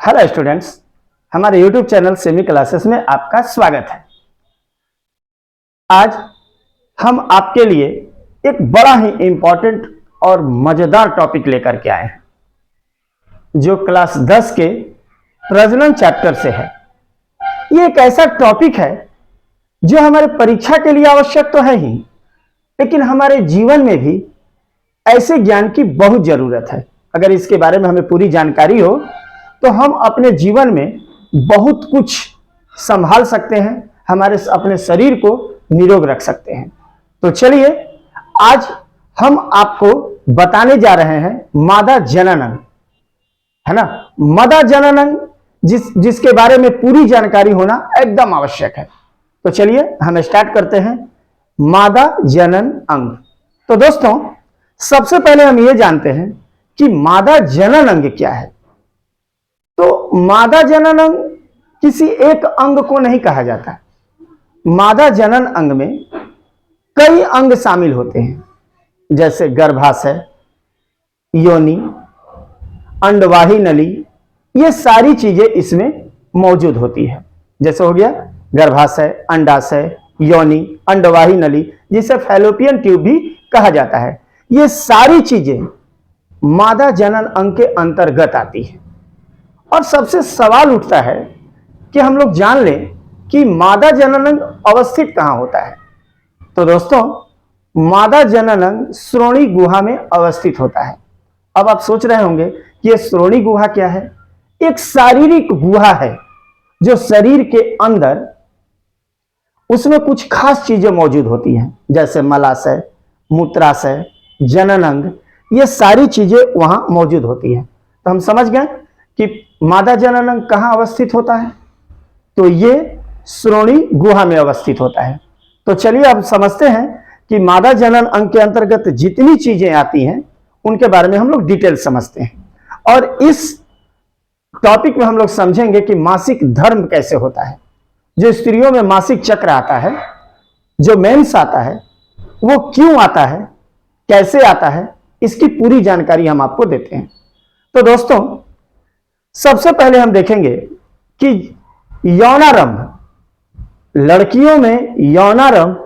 Hello students, हमारे YouTube channel semi classes में आपका स्वागत है। आज हम आपके लिए एक बड़ा ही इंपॉर्टेंट और मजेदार टॉपिक लेकर के आए हैं, जो क्लास 10 के प्रजनन चैप्टर से है। ये एक ऐसा टॉपिक है जो हमारे परीक्षा के लिए आवश्यक तो है ही, लेकिन हमारे जीवन में भी ऐसे ज्ञान की बहुत जरूरत है। अगर इसके बारे में हमें पूरी जानकारी हो तो हम अपने जीवन में बहुत कुछ संभाल सकते हैं, हमारे अपने शरीर को निरोग रख सकते हैं। तो चलिए आज हम आपको बताने जा रहे हैं मादा जनन अंग, है ना। मादा जनन अंग जिसके बारे में पूरी जानकारी होना एकदम आवश्यक है। तो चलिए हम स्टार्ट करते हैं मादा जनन अंग। तो दोस्तों, सबसे पहले हम ये जानते हैं कि मादा जनन अंग क्या है। तो मादा जनन अंग किसी एक अंग को नहीं कहा जाता। मादा जनन अंग में कई अंग शामिल होते हैं, जैसे गर्भाशय, योनि, अंडवाही नली, ये सारी चीजें इसमें मौजूद होती है। जैसे हो गया गर्भाशय, अंडाशय, योनि, अंडवाही नली, जिसे फैलोपियन ट्यूब भी कहा जाता है। ये सारी चीजें मादा जनन अंग के अंतर्गत आती है। और सबसे सवाल उठता है कि हम लोग जान लें कि मादा जनन अंग अवस्थित कहां होता है। तो दोस्तों, मादा जनन अंग श्रोणि गुहा में अवस्थित होता है। अब आप सोच रहे होंगे कि यह श्रोणि गुहा क्या है। एक शारीरिक गुहा है जो शरीर के अंदर, उसमें कुछ खास चीजें मौजूद होती हैं, जैसे मलाशय, मूत्राशय, जनन अंग, ये सारी चीजें वहां मौजूद होती हैं। तो हम समझ गए कि मादा जनन अंग कहां अवस्थित होता है। तो ये श्रोणि गुहा में अवस्थित होता है। तो चलिए अब समझते हैं कि मादा जनन अंग के अंतर्गत जितनी चीजें आती हैं उनके बारे में हम लोग डिटेल समझते हैं। और इस टॉपिक में हम लोग समझेंगे कि मासिक धर्म कैसे होता है, जो स्त्रियों में मासिक चक्र आता है, जो मेंस आता है, वो क्यों आता है, कैसे आता है, इसकी पूरी जानकारी हम आपको देते हैं। तो दोस्तों, सबसे पहले हम देखेंगे कि यौनारंभ, लड़कियों में यौनारंभ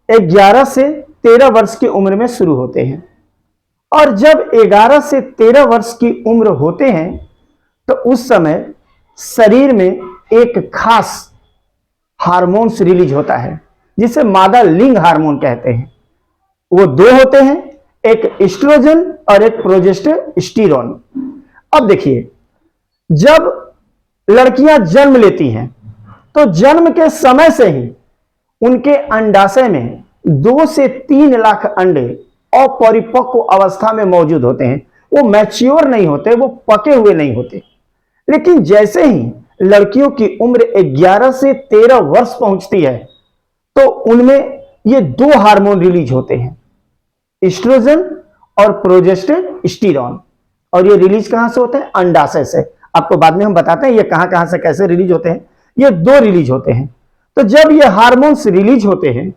11 से 13 वर्ष की उम्र में शुरू होते हैं। और जब 11 से 13 वर्ष की उम्र होते हैं तो उस समय शरीर में एक खास हार्मोन्स रिलीज होता है, जिसे मादा लिंग हार्मोन कहते हैं। वो दो होते हैं, एक एस्ट्रोजन और एक प्रोजेस्टेरोन। अब देखिए, जब लड़कियां जन्म लेती हैं तो जन्म के समय से ही उनके अंडाशय में 2 से 3 लाख अंडे अपरिपक्व अवस्था में मौजूद होते हैं। वो मैच्योर नहीं होते, वो पके हुए नहीं होते। लेकिन जैसे ही लड़कियों की उम्र 11 से 13 वर्ष पहुंचती है तो उनमें ये 2 हार्मोन रिलीज होते हैं, एस्ट्रोजन और प्रोजेस्टेरोन। और ये रिलीज कहां से होते हैं? अंडाशय से। आपको बाद में हम बताते हैं ये कहां से कैसे रिलीज होते हैं। ये 2 रिलीज होते हैं। तो जब ये हार्मोन्स रिलीज होते हैं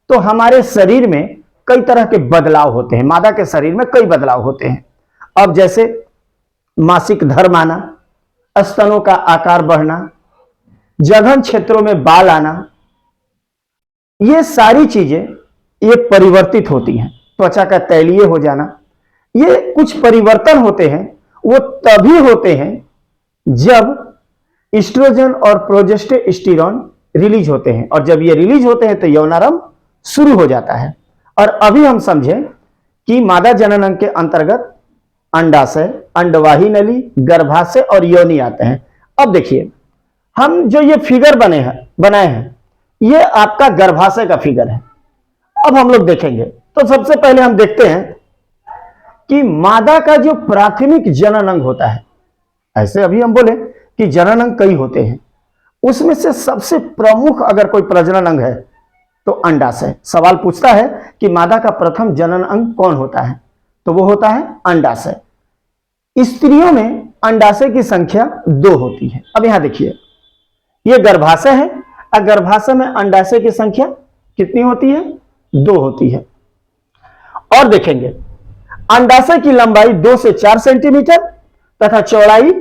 तो हमारे शरीर में कई तरह के बदलाव होते हैं। मादा के शरीर में कई बदलाव होते हैं। अब जैसे मासिक धर्म आना, स्तनों का आकार बढ़ना, जघन क्षेत्रों में बाल आना, ये सारी चीजें ये परिवर्तित होती हैं। त्वचा का तैलीय हो जाना, ये कुछ परिवर्तन होते हैं। वो तभी होते हैं जब एस्ट्रोजन और प्रोजेस्टेरोन रिलीज होते हैं। और जब ये रिलीज होते हैं तो यौनारंभ शुरू हो जाता है। और अभी हम समझें कि मादा जनन अंग के अंतर्गत अंडाशय, अंडवाही नली, गर्भाशय और योनि आते हैं। अब देखिए, हम जो ये फिगर बनाए हैं, ये आपका गर्भाशय का फिगर है। अब हम लोग देखेंगे तो सबसे पहले हम देखते हैं कि मादा का जो प्राथमिक जनन अंग होता है, ऐसे अभी हम बोले कि जनन अंग कई होते हैं, उसमें से सबसे प्रमुख अगर कोई प्रजनन अंग है तो अंडाशय। सवाल पूछता है कि मादा का प्रथम जनन अंग कौन होता है, तो वो होता है अंडाशय। स्त्रियों में अंडाशय की संख्या 2 होती है। अब यहां देखिए, ये गर्भाशय है और गर्भाशय में अंडाशय की संख्या कितनी होती है? 2 होती है। और देखेंगे अंडाशय की लंबाई 2 से 4 सेंटीमीटर तथा चौड़ाई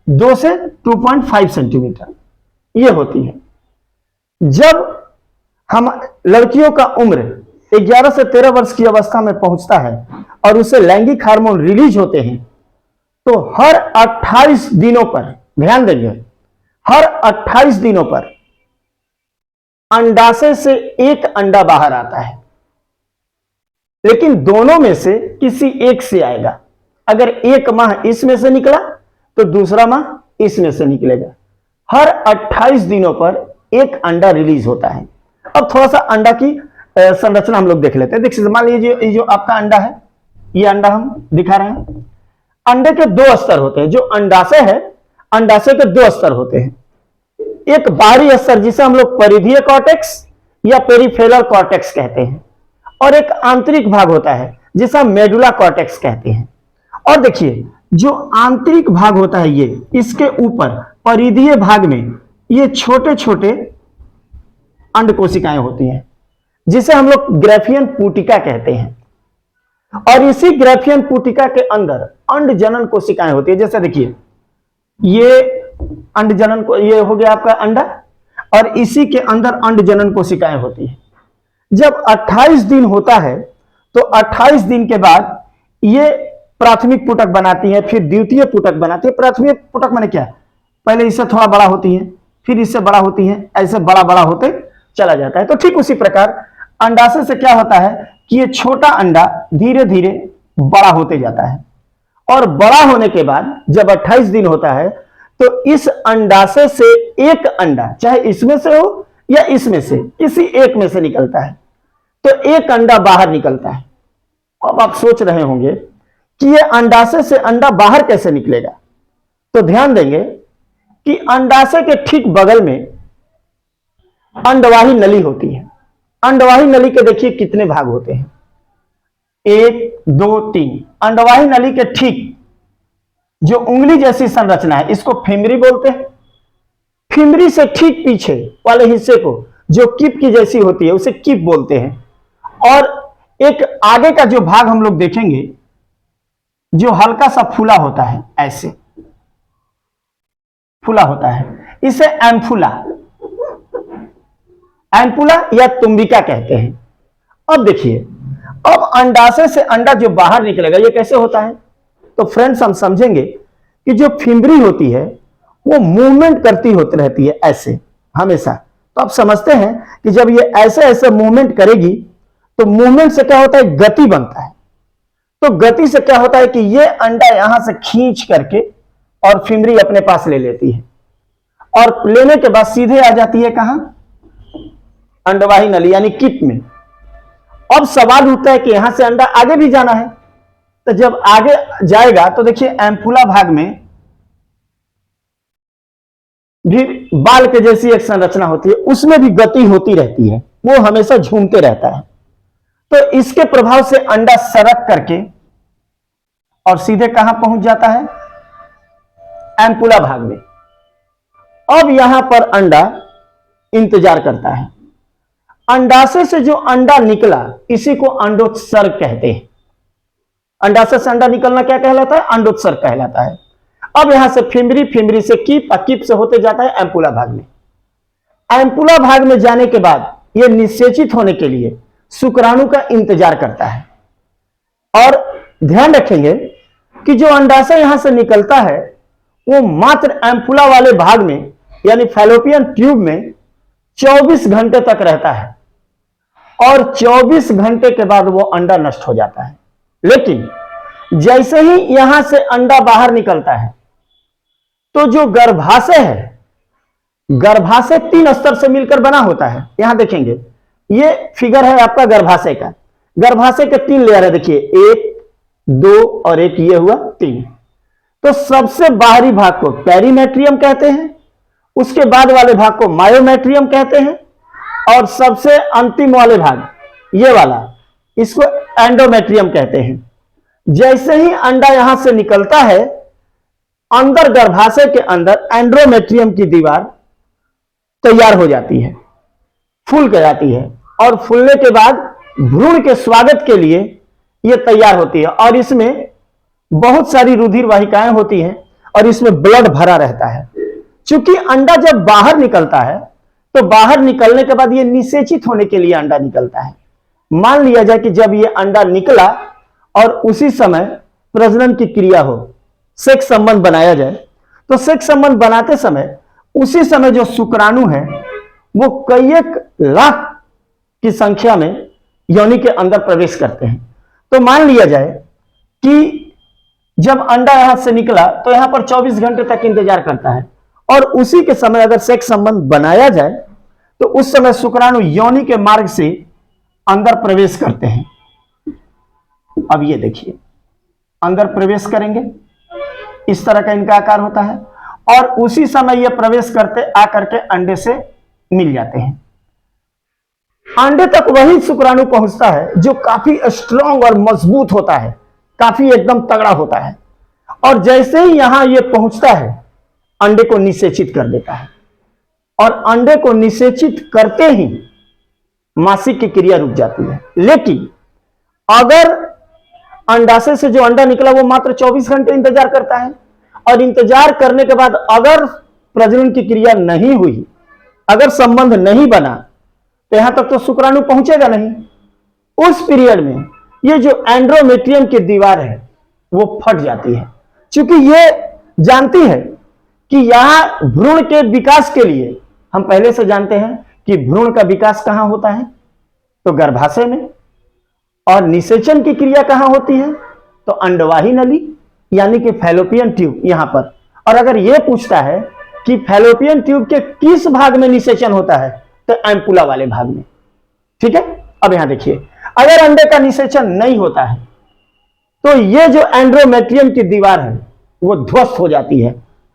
2 से 2.5 सेंटीमीटर ये होती है। जब हम लड़कियों का उम्र 11 से 13 वर्ष की अवस्था में पहुंचता है और उसे लैंगिक हार्मोन रिलीज होते हैं, तो हर 28 दिनों पर, ध्यान देंगे, हर 28 दिनों पर अंडाशय से एक अंडा बाहर आता है, लेकिन दोनों में से किसी एक से आएगा। अगर एक माह इसमें से निकला तो दूसरा माह इसमें से निकलेगा। हर 28 दिनों पर एक अंडा रिलीज होता है। अब थोड़ा सा अंडा की संरचना हम लोग देख लेते हैं। देखिए, मान लीजिए ये जो आपका अंडा है, ये अंडा हम दिखा रहे हैं। अंडे के दो स्तर होते हैं। जो अंडाशय है, अंडाशय के दो स्तर होते हैं। एक बाहरी स्तर जिसे हम लोग परिधीय कॉर्टेक्स या पेरिफेरल कॉर्टेक्स कहते हैं, और एक आंतरिक भाग होता है जिसे हम मेडुला कॉर्टेक्स कहते हैं। और देखिए, जो आंतरिक भाग होता है ये, इसके ऊपर परिधीय भाग में ये छोटे छोटे अंड कोशिकाएं होती हैं जिसे हम लोग ग्राफियन पुटिका कहते हैं। और इसी ग्राफियन पुटिका के अंदर अंड जनन कोशिकाएं होती है। जैसे देखिए, ये अंड जनन को, ये हो गया आपका अंडा, और इसी के अंदर अंड जनन कोशिकाएं होती है। जब 28 दिन होता है तो 28 दिन के बाद ये प्राथमिक पुटक बनाती है, फिर द्वितीय पुटक बनाती है। प्राथमिक पुटक माने क्या? पहले इससे थोड़ा बड़ा होती है, फिर इससे बड़ा होती है, ऐसे बड़ा बड़ा होते चला जाता है। तो ठीक उसी प्रकार अंडाशय से क्या होता है कि ये छोटा अंडा धीरे धीरे बड़ा होते जाता है, और बड़ा होने के बाद जब 28 दिन होता है तो इस अंडाशय से एक अंडा, चाहे इसमें से हो या इसमें से, किसी एक में से निकलता है। तो एक अंडा बाहर निकलता है। अब आप सोच रहे होंगे कि ये अंडाशय से अंडा बाहर कैसे निकलेगा? तो ध्यान देंगे कि अंडाशय के ठीक बगल में अंडवाही नली होती है। अंडवाही नली के देखिए कितने भाग होते हैं, 1 2 3। अंडवाही नली के ठीक जो उंगली जैसी संरचना है, इसको फिमरी बोलते हैं। फिमरी से ठीक पीछे वाले हिस्से को, जो किप की जैसी होती है, उसे किप बोलते हैं। और एक आगे का जो भाग हम लोग देखेंगे, जो हल्का सा फूला होता है, ऐसे फूला होता है, इसे एम्फुला, एम्पुला या तुम्बिका कहते हैं। अब देखिए, अब अंडाशय से अंडा जो बाहर निकलेगा, ये कैसे होता है? तो फ्रेंड्स, हम समझेंगे कि जो फिमरी होती है वो मूवमेंट करती होती रहती है ऐसे हमेशा। तो आप समझते हैं कि जब ये ऐसे ऐसे मूवमेंट करेगी तो मूवमेंट से क्या होता है? गति बनता है। तो गति से क्या होता है कि ये अंडा यहां से खींच करके और फिमरी अपने पास ले लेती है, और लेने के बाद सीधे आ जाती है कहां? अंडवाही नली यानी किप में। अब सवाल उठता है कि यहां से अंडा आगे भी जाना है। तो जब आगे जाएगा तो देखिए, एम्पुला भाग में भी बाल के जैसी एक संरचना होती है, उसमें भी गति होती रहती है, वो हमेशा झूमते रहता है। तो इसके प्रभाव से अंडा सरक करके और सीधे कहां पहुंच जाता है? एम्पुला भाग में। अब यहां पर अंडा इंतजार करता है। अंडाशय से जो अंडा निकला, इसी को अंडोत्सर्ग कहते हैं। अंडाशय से अंडा निकलना क्या कहलाता है? अंडोत्सर्ग कहलाता है। अब यहां से फिमरी, फिमरी से कीप, कीप से होते जाता है एम्पुला भाग में। एम्पुला भाग में जाने के बाद यह निषेचित होने के लिए शुक्राणु का इंतजार करता है। और ध्यान रखेंगे कि जो अंडाशय यहां से निकलता है वो मात्र एम्पुला वाले भाग में यानी फैलोपियन ट्यूब में 24 घंटे तक रहता है, और 24 घंटे के बाद वो अंडा नष्ट हो जाता है। लेकिन जैसे ही यहां से अंडा बाहर निकलता है तो जो गर्भाशय है, गर्भाशय 3 स्तर से मिलकर बना होता है। यहां देखेंगे, ये फिगर है आपका गर्भाशय का। गर्भाशय के 3 लेयर है, देखिए 1 2 और एक ये हुआ 3। तो सबसे बाहरी भाग को पेरीमेट्रियम कहते हैं, उसके बाद वाले भाग को मायोमेट्रियम कहते हैं, और सबसे अंतिम वाले भाग ये वाला, इसको एंडोमेट्रियम कहते हैं। जैसे ही अंडा यहां से निकलता है, अंदर गर्भाशय के अंदर एंडोमेट्रियम की दीवार तैयार हो जाती है, फूल जाती है, और फूलने के बाद भ्रूण के स्वागत के लिए यह तैयार होती है। और इसमें बहुत सारी रुधिर वाहिकाएं होती हैं, और इसमें ब्लड भरा रहता है। चूंकि अंडा जब बाहर निकलता है तो बाहर निकलने के बाद ये निषेचित होने के लिए अंडा निकलता है। मान लिया जाए कि जब ये अंडा निकला और उसी समय प्रजनन की क्रिया हो, सेक्स संबंध बनाया जाए, तो सेक्स संबंध बनाते समय उसी समय जो शुक्राणु है वो कई एक लाख की संख्या में योनि के अंदर प्रवेश करते हैं। तो मान लिया जाए कि जब अंडा यहां से निकला तो यहां पर 24 घंटे तक इंतजार करता है और उसी के समय अगर सेक्स संबंध बनाया जाए तो उस समय शुक्राणु योनि के मार्ग से अंदर प्रवेश करते हैं। अब ये देखिए, अंदर प्रवेश करेंगे, इस तरह का इनका आकार होता है और उसी समय ये प्रवेश करते आकर के अंडे से मिल जाते हैं। अंडे तक वही शुक्राणु पहुंचता है जो काफी स्ट्रांग और मजबूत होता है, काफी एकदम तगड़ा होता है, और जैसे ही यहां ये पहुंचता है अंडे को निषेचित कर देता है और अंडे को निषेचित करते ही मासिक की क्रिया रुक जाती है। लेकिन अगर अंडाशय से जो अंडा निकला वो मात्र 24 घंटे इंतजार करता है और इंतजार करने के बाद अगर प्रजनन की क्रिया नहीं हुई, अगर संबंध नहीं बना, तो यहां तक तो शुक्राणु पहुंचेगा नहीं। उस पीरियड में ये जो एंड्रोमेट्रियम की दीवार है वो फट जाती है, क्योंकि ये जानती है कि यहां भ्रूण के विकास के लिए, हम पहले से जानते हैं कि भ्रूण का विकास कहां होता है, तो गर्भाशय में, और निषेचन की क्रिया कहां होती है, तो अंडवाही नली यानी कि फैलोपियन ट्यूब यहां पर। और अगर यह पूछता है कि फैलोपियन ट्यूब के किस भाग में निषेचन होता है, तो एम्पुला वाले भाग में। ठीक है, अब यहां देखिए, अगर अंडे का निषेचन नहीं होता है तो यह जो एंड्रोमेट्रियम की दीवार है वो ध्वस्त हो जाती है,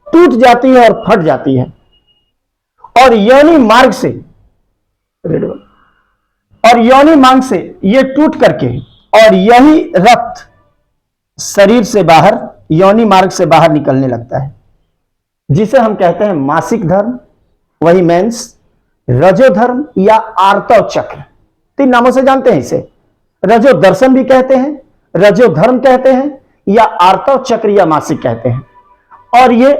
टूट जाती है और फट जाती है, और योनि मार्ग से ये टूट करके और यही रक्त शरीर से बाहर योनि मार्ग से बाहर निकलने लगता है, जिसे हम कहते हैं मासिक धर्म, वही मेंस, रजोधर्म या आर्तव चक्र। 3 नामों से जानते हैं इसे। रजो दर्शन भी कहते हैं, रजो धर्म कहते हैं, या आर्तव चक्र या मासिक कहते हैं। और ये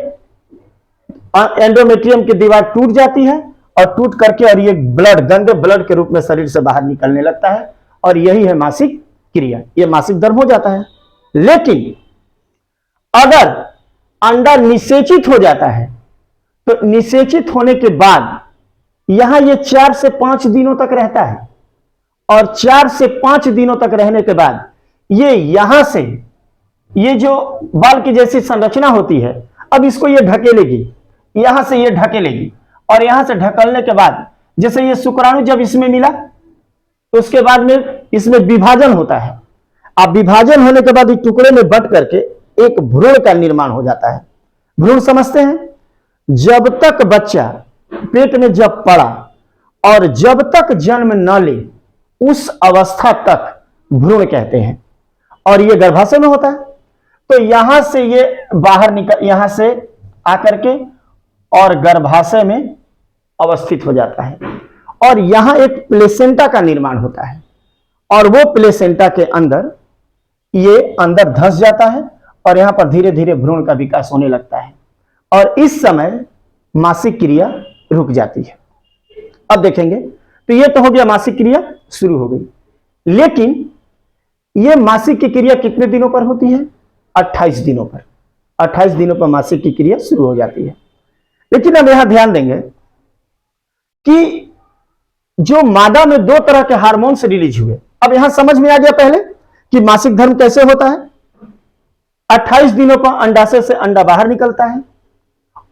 एंडोमेट्रियम की दीवार टूट जाती है और टूट करके और ये ब्लड, गंदे ब्लड के रूप में शरीर से बाहर निकलने लगता है, और यही है मासिक क्रिया, ये मासिक धर्म हो जाता है। लेकिन अगर अंडा निषेचित हो जाता है तो निषेचित होने के बाद यहां ये 4 से 5 दिनों तक रहता है, और 4 से 5 दिनों तक रहने के बाद ये यहां से, ये जो बाल की जैसी संरचना होती है, अब इसको ये ढकेलेगी, यहां से ये ढकेलेगी, और यहां से ढकलने के बाद जैसे ये शुक्राणु जब इसमें मिला तो उसके बाद में इसमें विभाजन होता है। अब विभाजन होने के बाद इस टुकड़े में बंट करके एक भ्रूण का निर्माण हो जाता है। भ्रूण समझते हैं, जब तक बच्चा पेट में जब पड़ा और जब तक जन्म न ले उस अवस्था तक भ्रूण कहते हैं, और ये गर्भाशय में होता है। तो यहां से ये बाहर निकल, यहां से आकर के और गर्भाशय में अवस्थित हो जाता है, और यहां एक प्लेसेंटा का निर्माण होता है, और वो प्लेसेंटा के अंदर ये अंदर धंस जाता है और यहां पर धीरे धीरे भ्रूण का विकास होने लगता है, और इस समय मासिक क्रिया रुक जाती है। अब देखेंगे तो ये तो हो गया, मासिक क्रिया शुरू हो गई। लेकिन ये मासिक की क्रिया कितने दिनों पर होती है? 28 दिनों पर। 28 दिनों पर मासिक की क्रिया शुरू हो जाती है। लेकिन अब यहां ध्यान देंगे कि जो मादा में 2 तरह के हार्मोन्स रिलीज हुए। अब यहां समझ में आ गया पहले कि मासिक धर्म कैसे होता है। 28 दिनों पर अंडाशय से अंडा बाहर निकलता है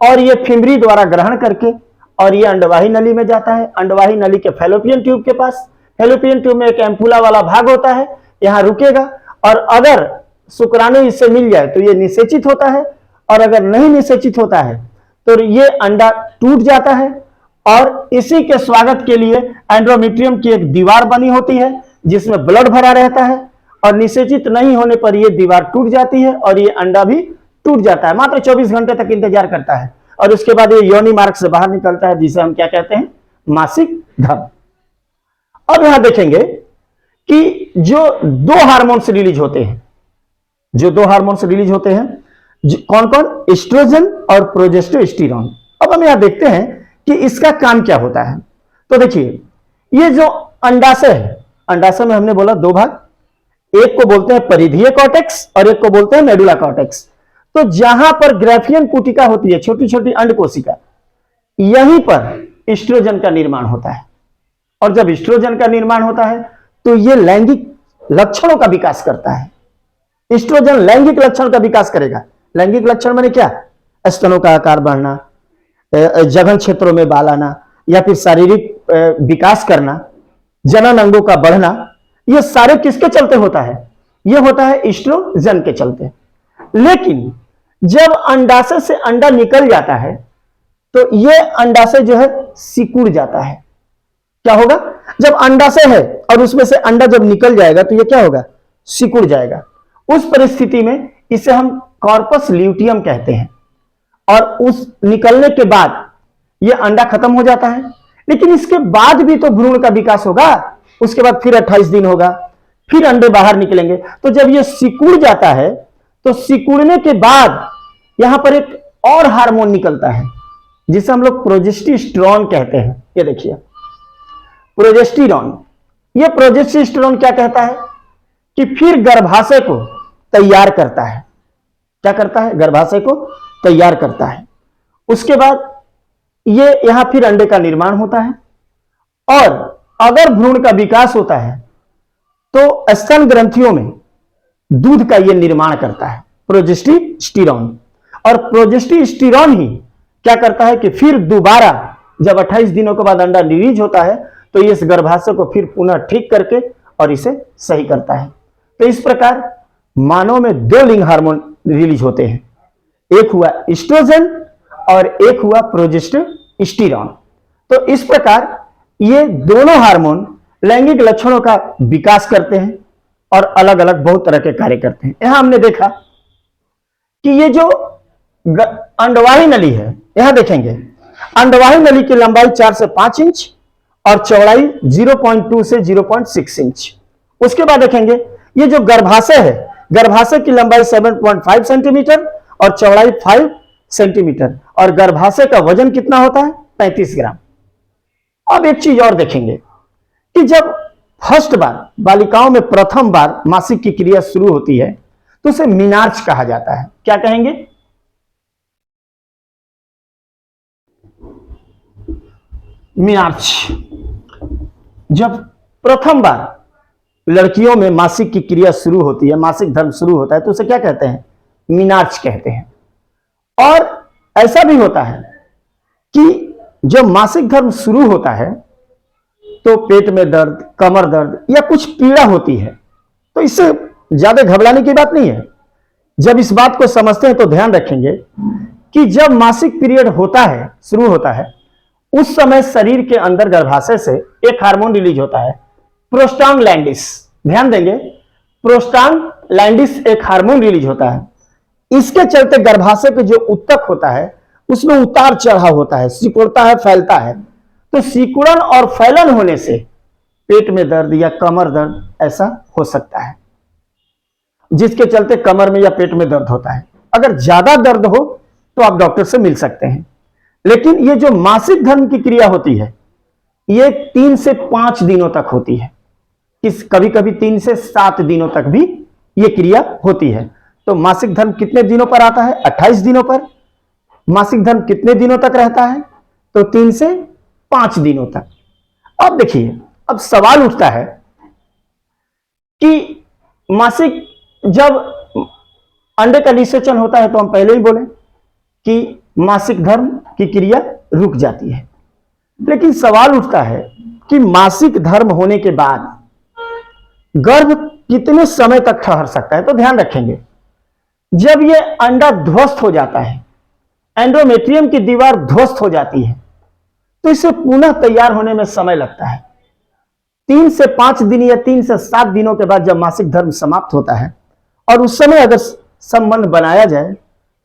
और यह फिमरी द्वारा ग्रहण करके और यह अंडवाही नली में जाता है। अंडवाही नली के फैलोपियन ट्यूब के पास, फैलोपियन ट्यूब में एक एम्पुला वाला भाग होता है, यहां रुकेगा, और अगर शुक्राणु इससे मिल जाए तो यह निषेचित होता है, और अगर नहीं निषेचित होता है तो ये अंडा टूट जाता है, और इसी के स्वागत के लिए एंड्रोमेट्रियम की एक दीवार बनी होती है जिसमें ब्लड भरा रहता है, और निषेचित नहीं होने पर यह दीवार टूट जाती है और यह अंडा भी टूट जाता है। मात्र 24 घंटे तक इंतजार करता है और उसके बाद ये योनि मार्ग से बाहर निकलता है, जिसे हम क्या कहते हैं? मासिक धर्म। अब यहां देखेंगे कि जो 2 हार्मोन्स रिलीज होते हैं, जो 2 हार्मोन्स रिलीज होते हैं, कौन कौन? एस्ट्रोजन और प्रोजेस्टेरोन। अब हम यहां देखते हैं कि इसका काम क्या होता है। तो देखिए, ये जो अंडाशय है, अंडाशय में हमने बोला दो भाग, एक को बोलते हैं परिधीय कॉर्टेक्स और एक को बोलते हैं मेडुला कॉर्टेक्स। तो जहां पर ग्राफियन कुटिका होती है, छोटी छोटी अंड कोशिका, यहीं पर एस्ट्रोजन का निर्माण होता है। और जब एस्ट्रोजन का निर्माण होता है तो यह लैंगिक लक्षणों का विकास करता है। एस्ट्रोजन लैंगिक लक्षण का विकास करेगा। लैंगिक लक्षण माने क्या? स्तनों का आकार बढ़ना, जघन क्षेत्रों में बाल आना, या फिर शारीरिक विकास करना, जनन अंगों का बढ़ना, ये सारे किसके चलते होता है? ये होता है एस्ट्रोजन के चलते। लेकिन जब अंडाशय से अंडा निकल जाता है तो ये अंडाशय जो है सिकुड़ जाता है। क्या होगा? जब अंडाशय है और उसमें से अंडा जब निकल जाएगा तो ये क्या होगा? सिकुड़ जाएगा। उस परिस्थिति में इसे हम कॉर्पस ल्यूटियम कहते हैं। और उस निकलने के बाद यह अंडा खत्म हो जाता है। लेकिन इसके बाद भी तो भ्रूण का विकास होगा। उसके बाद फिर 28 दिन होगा, फिर अंडे बाहर निकलेंगे। तो जब यह सिकुड़ जाता है तो सिकुड़ने के बाद यहां पर एक और हार्मोन निकलता है जिसे हम लोग प्रोजेस्टेरोन कहते हैं। ये देखिए, प्रोजेस्टेरोन। ये प्रोजेस्टेरोन क्या कहता है कि फिर गर्भाशय को तैयार करता है। क्या करता है? गर्भाशय को तैयार करता है। उसके बाद ये यहां फिर अंडे का निर्माण होता है। और अगर भ्रूण का विकास होता है तो स्तन ग्रंथियों में दूध का यह निर्माण करता है, प्रोजेस्टेरोन। और प्रोजेस्टेरोन ही क्या करता है कि फिर दोबारा जब 28 दिनों के बाद अंडा रिलीज होता है तो ये इस गर्भाशय को फिर पुनः ठीक करके और इसे सही करता है। तो इस प्रकार मानव में दो लिंग हार्मोन रिलीज होते हैं, एक हुआ एस्ट्रोजन और एक हुआ प्रोजेस्टेरोन। तो इस प्रकार ये दोनों हार्मोन लैंगिक लक्षणों का विकास करते हैं और अलग अलग बहुत तरह के कार्य करते हैं। यहां हमने देखा कि ये जो अंडवाही नली है, यहां देखेंगे अंडवाही नली की लंबाई 4 से 5 इंच और चौड़ाई 0.2 से 0.6 इंच। उसके बाद देखेंगे ये जो गर्भाशय है, गर्भाशय की लंबाई 7.5 सेंटीमीटर और चौड़ाई 5 सेंटीमीटर, और गर्भाशय का वजन कितना होता है? 35 ग्राम। अब एक चीज और देखेंगे कि जब फर्स्ट बार बालिकाओं में प्रथम बार मासिक की क्रिया शुरू होती है तो उसे मीनार्च कहा जाता है। क्या कहेंगे? मीनार्च। जब प्रथम बार लड़कियों में मासिक की क्रिया शुरू होती है, मासिक धर्म शुरू होता है, तो उसे क्या कहते हैं? मीनार्च कहते हैं। और ऐसा भी होता है कि जब मासिक धर्म शुरू होता है तो पेट में दर्द, कमर दर्द या कुछ पीड़ा होती है। तो इससे ज्यादा घबराने की बात नहीं है। जब इस बात को समझते हैं तो ध्यान रखेंगे कि जब मासिक पीरियड होता है, शुरू होता है, उस समय शरीर के अंदर गर्भाशय से एक हार्मोन रिलीज होता है, प्रोस्टाग्लैंडिस। ध्यान देंगे, प्रोस्टाग्लैंडिस एक हार्मोन रिलीज होता है। इसके चलते गर्भाशय पे जो ऊतक होता है उसमें उतार चढ़ाव होता है, सिकुड़ता है, फैलता है। तो सिकुड़न और फैलन होने से पेट में दर्द या कमर दर्द ऐसा हो सकता है, जिसके चलते कमर में या पेट में दर्द होता है। अगर ज्यादा दर्द हो तो आप डॉक्टर से मिल सकते हैं। लेकिन ये जो मासिक धर्म की क्रिया होती है ये 3 से 5 दिनों तक होती है। कभी कभी 3 से 7 दिनों तक भी ये क्रिया होती है। तो मासिक धर्म कितने दिनों पर आता है? 28 दिनों पर। मासिक धर्म कितने दिनों तक रहता है? तो 3 से 5 दिनों तक। अब देखिए, अब सवाल उठता है कि मासिक जब अंडे का निषेचन होता है तो हम पहले ही बोले कि मासिक धर्म की क्रिया रुक जाती है। लेकिन सवाल उठता है कि मासिक धर्म होने के बाद गर्भ कितने समय तक ठहर सकता है? तो ध्यान रखेंगे, जब यह अंडा ध्वस्त हो जाता है, एंडोमेट्रियम की दीवार ध्वस्त हो जाती है, तो इसे पुनः तैयार होने में समय लगता है। 3 से 5 दिन या 3 से 7 दिनों के बाद जब मासिक धर्म समाप्त होता है और उस समय अगर संबंध बनाया जाए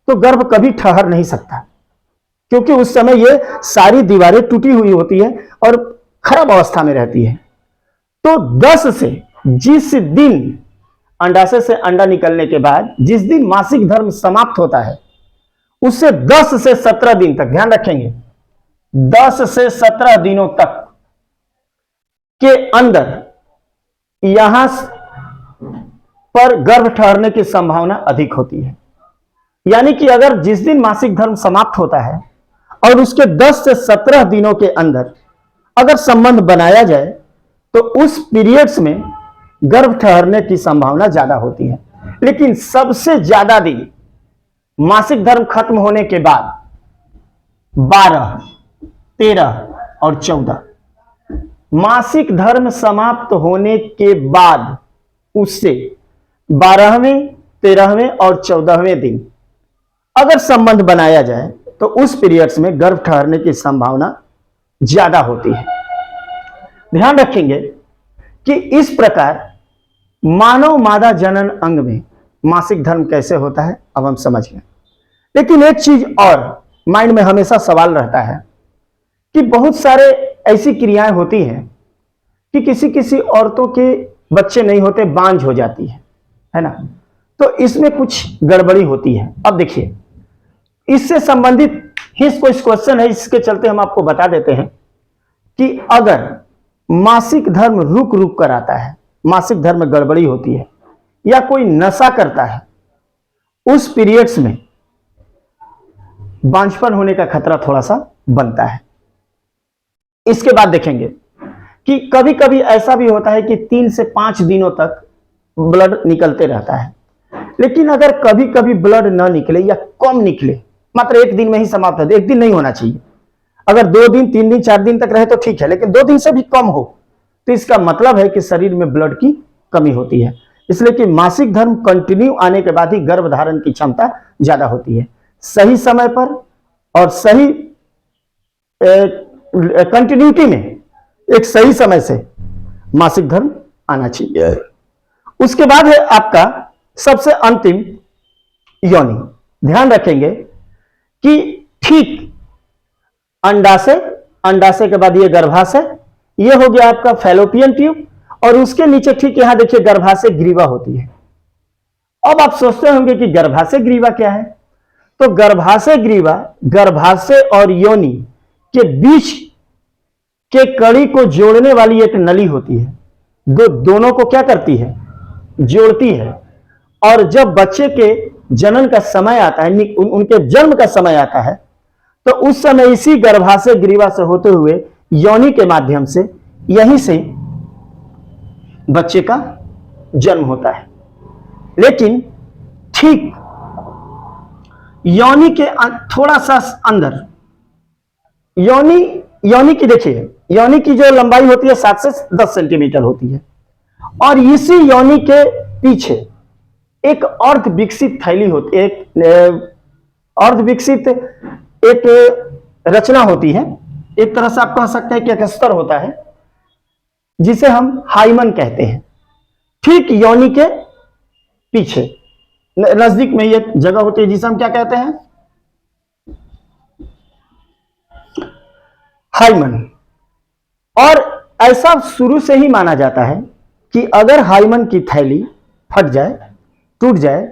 तो गर्भ कभी ठहर नहीं सकता, क्योंकि उस समय ये सारी दीवारें टूटी हुई होती है और खराब अवस्था में रहती है। तो 10 से जिस दिन अंडाशय से अंडा निकलने के बाद जिस दिन मासिक धर्म समाप्त होता है उससे 10 से 17 दिन तक, ध्यान रखेंगे, 10 से 17 दिनों तक के अंदर यहां पर गर्भ ठहरने की संभावना अधिक होती है। यानी कि अगर जिस दिन मासिक धर्म समाप्त होता है और उसके 10 से 17 दिनों के अंदर अगर संबंध बनाया जाए तो उस पीरियड्स में गर्भ ठहरने की संभावना ज्यादा होती है। लेकिन सबसे ज्यादा दिन मासिक धर्म खत्म होने के बाद 12, 13 और 14, मासिक धर्म समाप्त होने के बाद उससे 12वें, 13वें और 14वें दिन अगर संबंध बनाया जाए तो उस पीरियड्स में गर्भ ठहरने की संभावना ज्यादा होती है। ध्यान रखेंगे कि इस प्रकार मानव मादा जनन अंग में मासिक धर्म कैसे होता है अब हम समझ गए। लेकिन एक चीज और माइंड में हमेशा सवाल रहता है कि बहुत सारे ऐसी क्रियाएं होती हैं कि किसी किसी औरतों के बच्चे नहीं होते, बांझ हो जाती है ना, तो इसमें कुछ गड़बड़ी होती है। अब देखिए, इससे संबंधित ही कोई क्वेश्चन है, इसके चलते हम आपको बता देते हैं कि अगर मासिक धर्म रुक रुक कर आता है, मासिक धर्म में गड़बड़ी होती है या कोई नशा करता है, उस पीरियड्स में बांझपन होने का खतरा थोड़ा सा बनता है। इसके बाद देखेंगे कि कभी कभी ऐसा भी होता है कि 3 से 5 दिनों तक ब्लड निकलते रहता है। लेकिन अगर कभी कभी ब्लड ना निकले या कम निकले, मात्र 1 दिन में ही समाप्त है, 1 दिन नहीं होना चाहिए, अगर 2 दिन, 3 दिन, 4 दिन तक रहे तो ठीक है, लेकिन 2 दिन से भी कम हो तो इसका मतलब है कि शरीर में ब्लड की कमी होती है। इसलिए कि मासिक धर्म कंटिन्यू आने के बाद ही गर्भ धारण की क्षमता ज्यादा होती है। सही समय पर और सही कंटिन्यूटी में एक सही समय से मासिक धर्म आना चाहिए। उसके बाद है आपका सबसे अंतिम योनि। ध्यान रखेंगे कि ठीक अंडाशय के बाद ये गर्भाशय, ये हो गया आपका फैलोपियन ट्यूब, और उसके नीचे ठीक यहां देखिए गर्भाशय ग्रीवा होती है। अब आप सोचते होंगे कि गर्भाशय ग्रीवा क्या है, तो गर्भाशय ग्रीवा गर्भाशय और योनि के बीच के कड़ी को जोड़ने वाली एक नली होती है, दोनों को क्या करती है, जोड़ती है। और जब बच्चे के जनन का समय आता है, उनके जन्म का समय आता है, तो उस समय इसी गर्भाशय ग्रीवा से होते हुए योनि के माध्यम से यहीं से बच्चे का जन्म होता है। लेकिन ठीक योनि के थोड़ा सा अंदर योनि की देखिए, योनि की जो लंबाई होती है 7 से 10 सेंटीमीटर होती है, और इसी योनि के पीछे एक अर्ध विकसित थैली होती है, एक अर्ध विकसित एक रचना होती है। एक तरह से आप कह सकते हैं कि एक स्तर होता है जिसे हम हाइमन कहते हैं। ठीक योनि के पीछे नजदीक में एक जगह होती है जिसे हम क्या कहते हैं, हाइमन। और ऐसा शुरू से ही माना जाता है कि अगर हाइमन की थैली फट जाए, टूट जाए,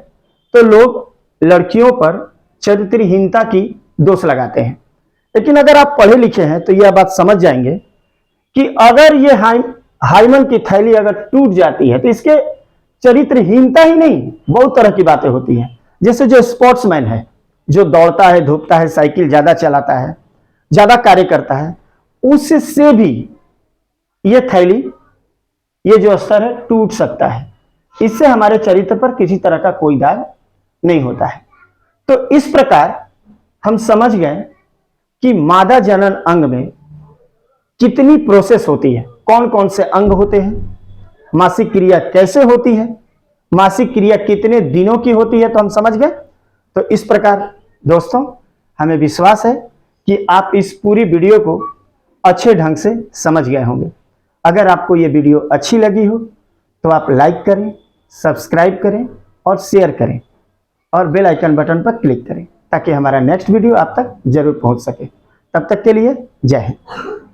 तो लोग लड़कियों पर चरित्रहीनता की दोष लगाते हैं। लेकिन अगर आप पढ़े लिखे हैं तो यह बात समझ जाएंगे कि अगर ये हाइमन की थैली अगर टूट जाती है तो इसके चरित्रहीनता ही नहीं, बहुत तरह की बातें होती हैं। जैसे जो स्पोर्ट्समैन है, जो दौड़ता है, धूपता है, साइकिल ज्यादा चलाता है, ज्यादा कार्य करता है, उससे भी ये थैली, ये जो स्तर है, टूट सकता है। इससे हमारे चरित्र पर किसी तरह का कोई दाग नहीं होता है। तो इस प्रकार हम समझ गए कि मादा जनन अंग में कितनी प्रोसेस होती है, कौन कौन से अंग होते हैं, मासिक क्रिया कैसे होती है, मासिक क्रिया कितने दिनों की होती है, तो हम समझ गए। तो इस प्रकार दोस्तों, हमें विश्वास है कि आप इस पूरी वीडियो को अच्छे ढंग से समझ गए होंगे। अगर आपको ये वीडियो अच्छी लगी हो तो आप लाइक करें, सब्सक्राइब करें और शेयर करें, और बेल आइकन बटन पर क्लिक करें ताकि हमारा नेक्स्ट वीडियो आप तक जरूर पहुंच सके। तब तक के लिए जय हिंद।